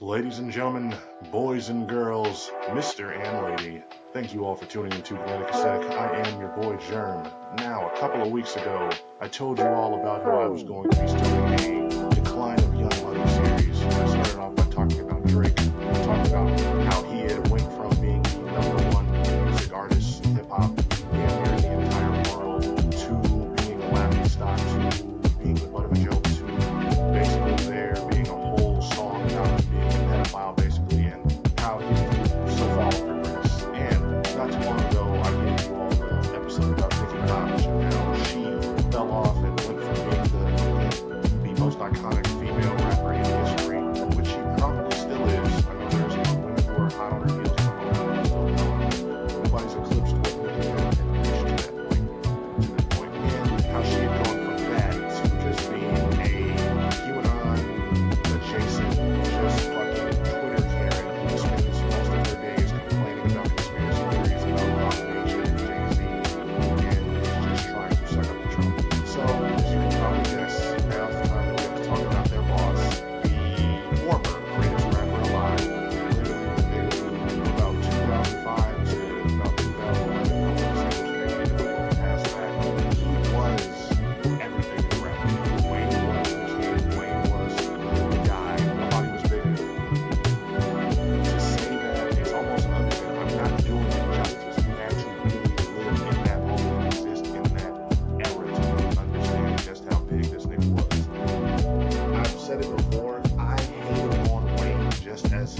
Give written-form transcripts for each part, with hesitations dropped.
Ladies and gentlemen, boys and girls, Mr. and Lady, thank you all for tuning into Connecticut Sec. I am your boy Jerm. Now, a couple of weeks ago, I told you all about how I was going to be starting a Decline of Young Money series. I started off by talking about Drake, talking about how he had went from being the number one music artist in hip-hop damn near the entire world to being a laughing stock to being the butt of a joke to basically there being a whole song about him being a pedophile basically and how he so far progressed. And not too long ago I gave you all the episode about Nicki Minaj and how she fell off and went from being the most iconic female rapper in history, which she probably still is. I know there's some women who are hot on her heels at the moment, so nobody's eclipsed what Nicki had reached to that point, and how she had gone from that to just being a QAnon adjacent, just fucking Twitter Karen who spends most of her days complaining about conspiracy theories about Rock Nation and Jay-Z and is just trying to suck up to Trump. So, as you can probably guess, now's the time that we have to talk about their boss, the former greatest rapper alive, literally from about 2005 to about 2011, I want to say it was maybe a little past that. He was everything in rap. Wayne was the kid, Wayne was the guy, nobody was bigger than him. To say that is almost unfair. I'm not doing it justice. You actually really live in that moment and exist in that era to really understand just how big this nigga was. I've said it before, I hated on Wayne just as a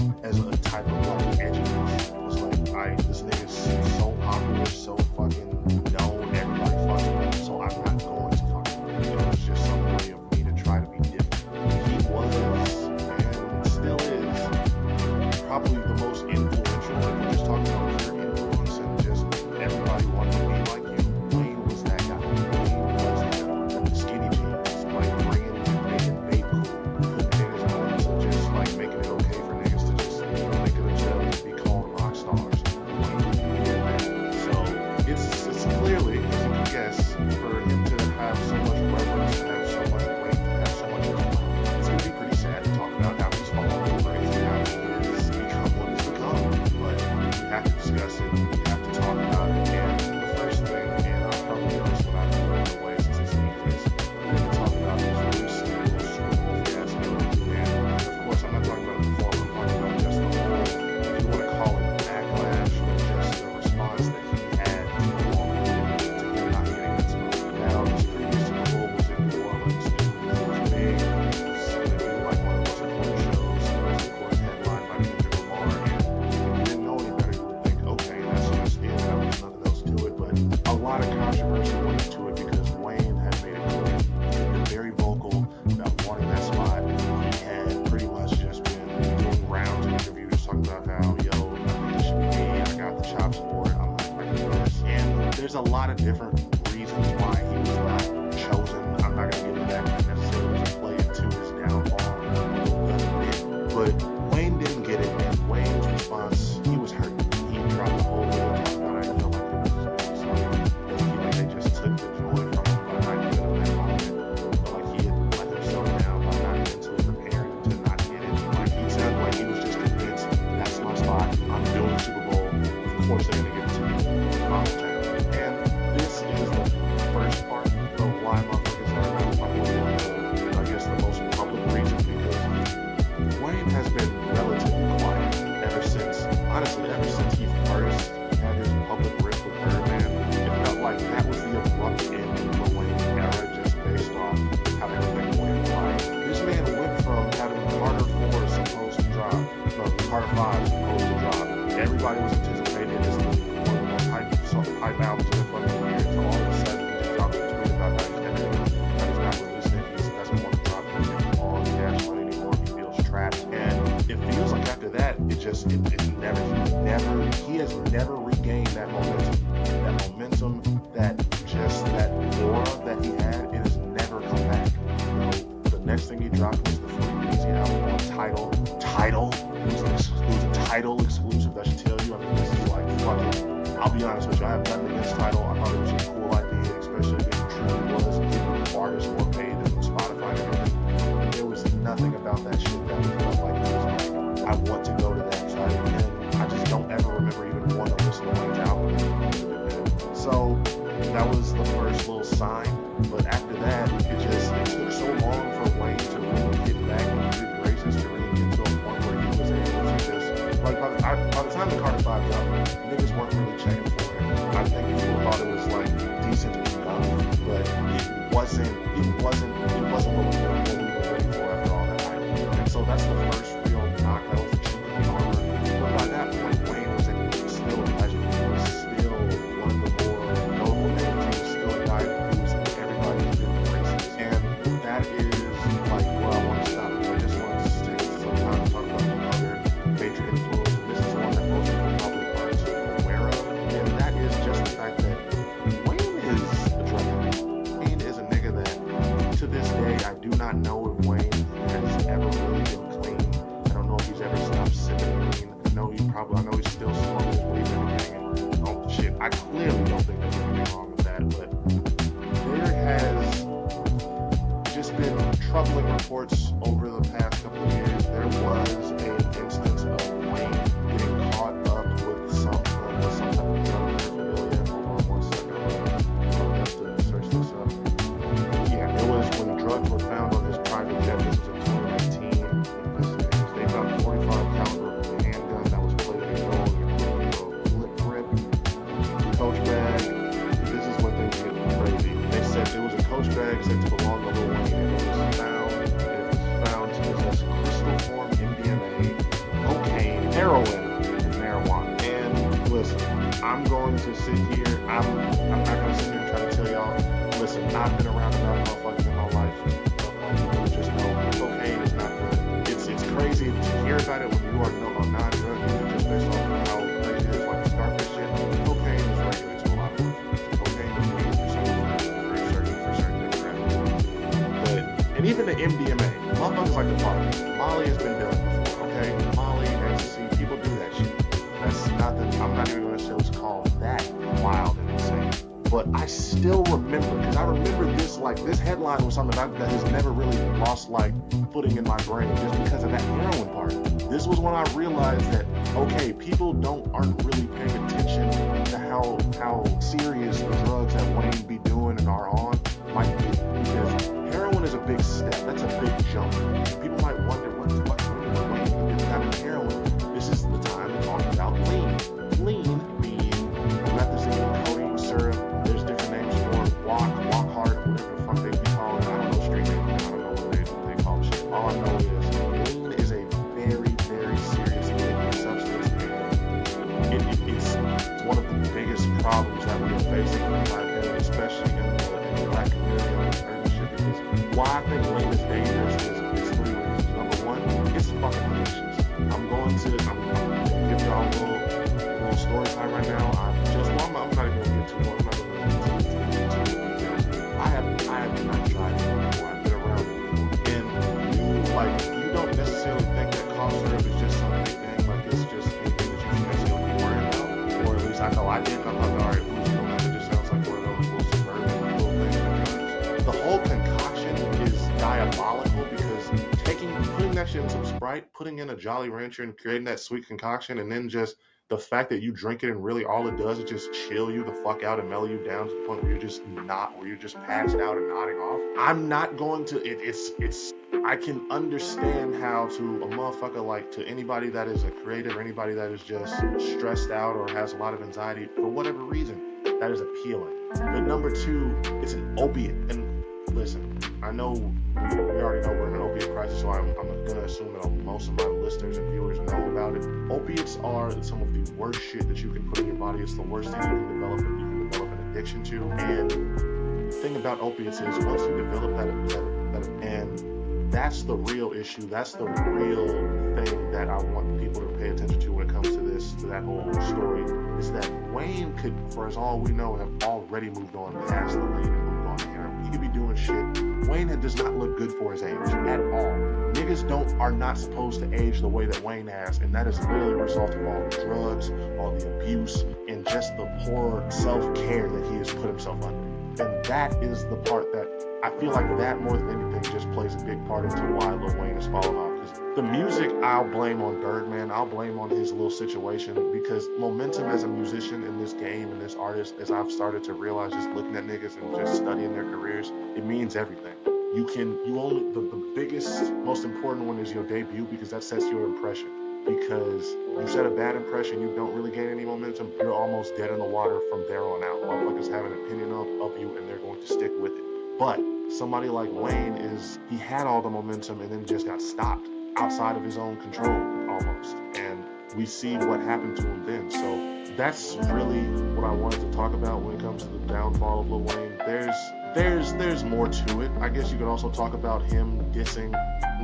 type of like edginess. It was like, this nigga's so popular, so fucking known, everybody fucks with him, so I'm not going to fuck with him. It was just some way of me to try to be different. He was, and still is, probably the most influential. If we're just talking about pure influence and just everybody wanting to be like you, Wayne was that guy. Wayne was that guy. Skinny jeans, like making bait cool, putting niggas on to just like making it okay for niggas to just think of themselves to be called rock stars. Wayne did that. So it's clearly, as you can guess, for him to have so much reverence, to have so much weight, to have so much influence, it's gonna be pretty sad to talk about how he's fallen over and how he has become what he's become. But we have to discuss it, we have to talk about it, and the first thing, and I'll probably get this one out of the way since it's week, is we have to talk about his recent little Supernova fiasco. And of course, I'm not talking about it before, I'm talking about just the whole, if you want to call it backlash, or just the response that he had to him not getting that spot. Now, his previous Super Bowl was in New Orleans. It was big. It was going to be like one of those important shows. It was, of course, headlined by Kendrick Lamar. And if you didn't know any better, you would think, okay, that's just it. There was nothing else to it. But a lot of controversy went into it because Wayne had made it clear. He'd been very vocal about wanting that spot. He had pretty much just been doing rounds of interviews talking about how, yo, I think it should be me. I got the chops for it. I'm going to do this. And there's a lot of different reasons why he was not chosen. I'm not going to get into that because necessarily doesn't play into his downfall a little bit. But Wayne didn't get it, and Wayne's response, he was hurt. He dropped the whole video talking about how he felt like it was like they just took the joy from him by not giving him that moment. But like he had let himself down by not mentally preparing to not get it. Like he sounded like he was just convinced, that's my spot. I'm doing the Super Bowl. Of course they're going to give it to me. I'm in town. And this is the first that was the first little sign. But after that, it took so long for Wayne to really get back into good graces, to really get to a point where he was able to just, like, by the time the Carter 5 dropped, niggas weren't really checking for him. I think people thought it was like decent enough, but it wasn't what we were ready for after all that hype. And so that's the first real knock. That was the chink in the armor. But by that point, Wayne was still a legend. He was still one of the more notable names. He was still a guy who was in everybody's good graces. And that is like where I want to stop. I just want to take some time to talk about the other major influence. And this is one that most people probably aren't aware of. And that is just the fact that Wayne is a drug addict. Wayne is a nigga that, to this day, I do not know if Wayne has ever really been clean. I don't know if he's ever stopped sipping clean. I know he's still smoking his weed and everything. And, oh shit, I clearly don't think there's anything wrong with that. But there has just been troubling reports over the past couple of years. There was an instance of Wayne getting caught up with some type of drug paraphernalia. Hold on one second. I'll have to search this up. Yeah, it was when drugs were found on his private jet. This was in 2019. They found 45 caliber handgun that was plated in gold, a flip grip, coach bag. This is when things get crazy. They said it was a coach bag said to belong to Lil Wayne, and it was found to possess crystal form MDMA, cocaine, heroin, and marijuana. And listen, I'm going to sit here. I'm not going to sit here and try to tell y'all. Listen, I've been around enough motherfuckers in my life. People just know cocaine is not good. It's crazy to hear about it when you are a non-drug user, just based on how crazy it is, like the starfish shit. Cocaine is regulated to a lot of people. Cocaine is used for certain demographics. And even the MDMA, motherfuckers like the party. Molly has been done before, okay? Molly, ecstasy, people do that shit. That's not that, I'm not even going to say it's called that wild and insane. But I still remember, because I remember this headline was something that has never really lost footing in my brain just because of that heroin part. This was when I realized that, okay, people aren't really paying attention to how serious the drugs that Wayne be doing and are on might be. Because heroin is a big step. That's a big jump. People might wonder what's Wayne did kind of heroin. This is the time to talk about lean. Lean being methazine, codeine syrup. There's different names for it. Walk hard, whatever the fuck they be calling it. I don't know street names. I don't know what they call shit. All I know is lean is a very, very serious addictive substance, and it's one of the biggest problems that we are facing in my opinion, especially in the black community on this urban shit. Because why I think lean is dangerous is 3 reasons. Number one, it's fucking delicious. I'm going to give y'all a little story time right now. I'm not even gonna get too long. I'm not gonna get too details. I have not tried it before. I've been around it before. And you don't necessarily think that cough syrup is just some big thing, like it's just anything that you should necessarily be worried about. Or at least I know I didn't. I thought, alright, who's doing that? It just sounds like one of those little suburban little things. The whole concoction is diabolical because putting that shit in some Sprite, putting in a Jolly Rancher and creating that sweet concoction, and then just the fact that you drink it and really all it does is just chill you the fuck out and mellow you down to the point where you're just passed out and nodding off. I'm not going to, I can understand how to a motherfucker to anybody that is a creative or anybody that is just stressed out or has a lot of anxiety for whatever reason, that is appealing. But number 2, it's an opiate. And listen, I know we already know we're in an opiate crisis, so I'm going to assume that most of my listeners and viewers know about it. Opiates are some of the worst shit that you can put in your body. It's the worst thing you can develop an addiction to. And the thing about opiates is once you develop that and that's the real issue. That's the real thing that I want people to pay attention to when it comes to that whole story, is that Wayne could, for as all we know, have already moved on past the lean and moved on to heroin. He could be doing shit. Wayne does not look good for his age at all. Niggas are not supposed to age the way that Wayne has, and that is literally a result of all the drugs, all the abuse, and just the poor self-care that he has put himself under. And that is the part that I feel like that more than anything just plays a big part into why Lil Wayne has fallen off. The music, I'll blame on Birdman. I'll blame on his little situation, because momentum as a musician in this game and this artist, as I've started to realize just looking at niggas and just studying their careers, it means everything. The biggest, most important one is your debut, because that sets your impression. Because you set a bad impression, you don't really gain any momentum, you're almost dead in the water from there on out. Motherfuckers have an opinion of you and they're going to stick with it. But somebody like Wayne he had all the momentum and then just got stopped outside of his own control almost. And we see what happened to him then. So that's really what I wanted to talk about when it comes to the downfall of Lil Wayne. There's more to it. I guess you could also talk about him dissing,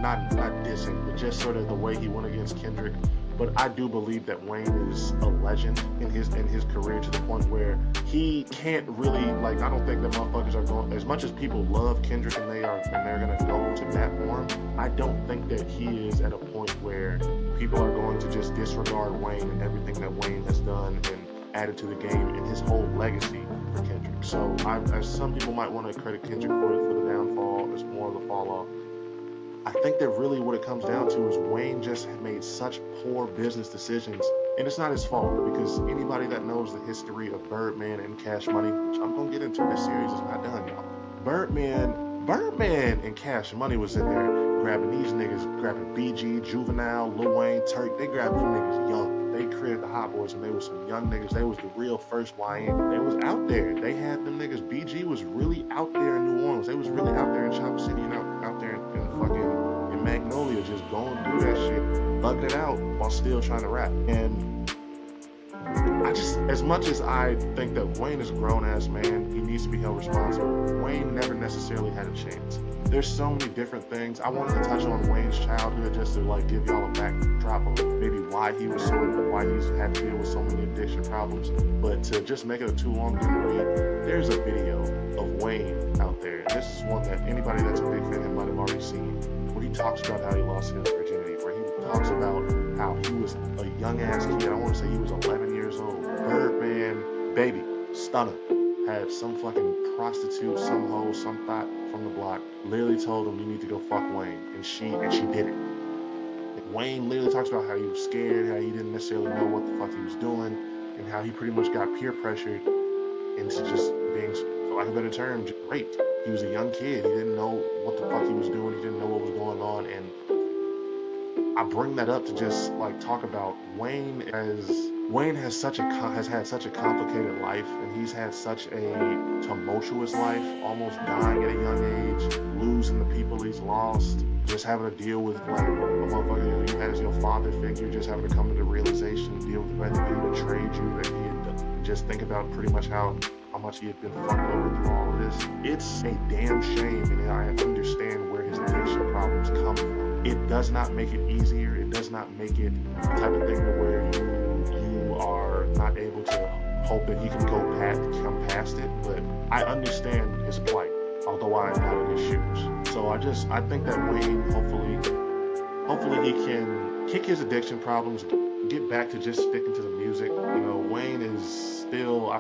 not dissing, but just sort of the way he went against Kendrick. But I do believe that Wayne is a legend in his career, to the point where he can't really, like, I don't think that motherfuckers are going, as much as people love Kendrick and they're gonna go to bat for him, I don't think that he is at a point where people are going to just disregard Wayne and everything that Wayne has done and added to the game and his whole legacy for Kendrick. So as some people might want to credit Kendrick for the downfall, it's more of the fall off. I think that really what it comes down to is Wayne just made such poor business decisions, and it's not his fault, because anybody that knows the history of Birdman and Cash Money, which I'm gonna get into, this series is not done, y'all. Birdman and Cash Money was in there grabbing these niggas, grabbing BG, Juvenile, Lil Wayne, Turk. They grabbed them niggas young. They created the Hot Boys, and they was some young niggas. They was the real first YN. They was out there. They had them niggas. BG was really out there in New Orleans. They was really out there in Chop City and out there in fucking in Magnolia, just going through that shit, bugging it out while still trying to rap. And I just, as much as I think that Wayne is a grown-ass man, he needs to be held responsible, Wayne never necessarily had a chance. There's so many different things. I wanted to touch on Wayne's childhood just to like give y'all a backdrop of maybe why he's had to deal with so many addiction problems. But to just make it a too long to read, there's a video of Wayne out there. And this is one that anybody that's a big fan of him might have already seen, where he talks about how he lost his virginity, where he talks about how he was a young ass kid. I want to say he was 11 years old. Birdman, baby, stunner. Had some fucking prostitute, some hoe, some thought from the block literally told him, you need to go fuck Wayne, and she did it. And Wayne literally talks about how he was scared, how he didn't necessarily know what the fuck he was doing, and how he pretty much got peer pressured into just being, for lack of a better term, just raped. He was a young kid. He didn't know what the fuck he was doing. He didn't know what was going on. And I bring that up to just like talk about Wayne has had such a complicated life, and he's had such a tumultuous life, almost dying at a young age, losing the people he's lost, just having to deal with like a motherfucker you had as your father figure, just having to come to the realization, deal with the fact that he betrayed you, that he had just think about pretty much how much he had been fucked over through all of this. It's a damn shame, and I understand where his addiction problems come from. It does not make it easier. It does not make it the type of thing to where you are not able to hope that he can come past it. But I understand his plight, although I am not in his shoes. So I think that Wayne, hopefully he can kick his addiction problems, get back to just sticking to the music. You know, Wayne is still,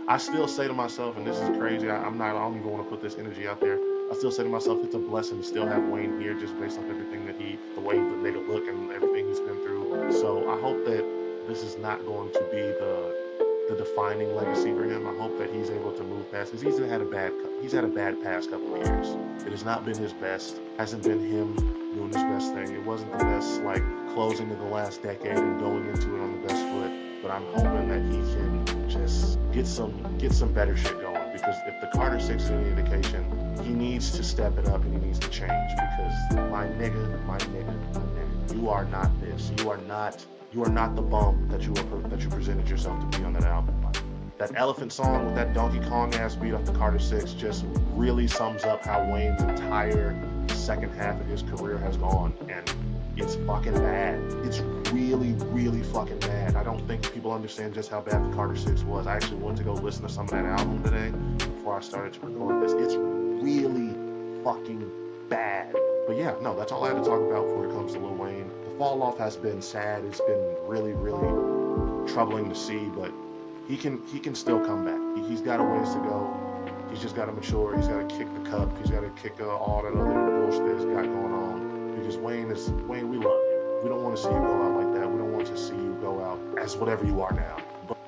I still say to myself, and this is crazy, I don't even want to put this energy out there. I still say to myself, it's a blessing to still have Wayne here, just based off everything that the way the nigga look and everything he's been through. So I hope that this is not going to be the defining legacy for him. I hope that he's able to move past, because he's had a bad past couple of years. It has not been his best. Hasn't been him doing his best thing. It wasn't the best, like, closing of the last decade and going into it on the best foot. But I'm hoping that he can just get some better shit going. Because if the Carter 6 is any indication, he needs to step it up and he needs to change. Because my nigga, you are not this. You are not the bum that you presented yourself to be on that album. That Elephant song with that Donkey Kong ass beat off the Carter 6 just really sums up how Wayne's entire second half of his career has gone, and it's fucking bad. It's really, really fucking bad. I don't think people understand just how bad the Carter 6 was. I actually went to go listen to some of that album today before I started to record this. It's really fucking bad. But yeah, no, that's all I had to talk about before it comes to Lil Wayne. The fall off has been sad. It's been really, really troubling to see, but he can still come back. He's got a ways to go. He's just got to mature. He's got to kick the cup. He's got to kick all that other bullshit that he's got going on. because Wayne, we love you. We don't want to see you go out like that. We don't want to see you go out as whatever you are now. But,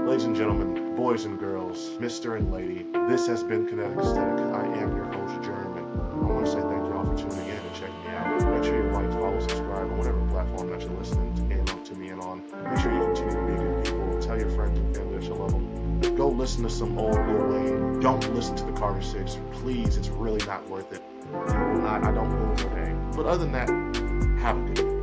ladies and gentlemen, boys and girls, Mr. and Lady, this has been Kinetic Aesthetic. I am your host, Jerm, and I want to say thank you all for tuning in and checking me out. Make sure you like, follow, subscribe on whatever platform that you're listening to me in on. Make sure you continue to be good people. Tell your friends and family that you love them. Go listen to some old Lil Wayne. Don't listen to the Carter 6. Please, it's really not worth it. I don't ruin your day. But other than that, have a good day.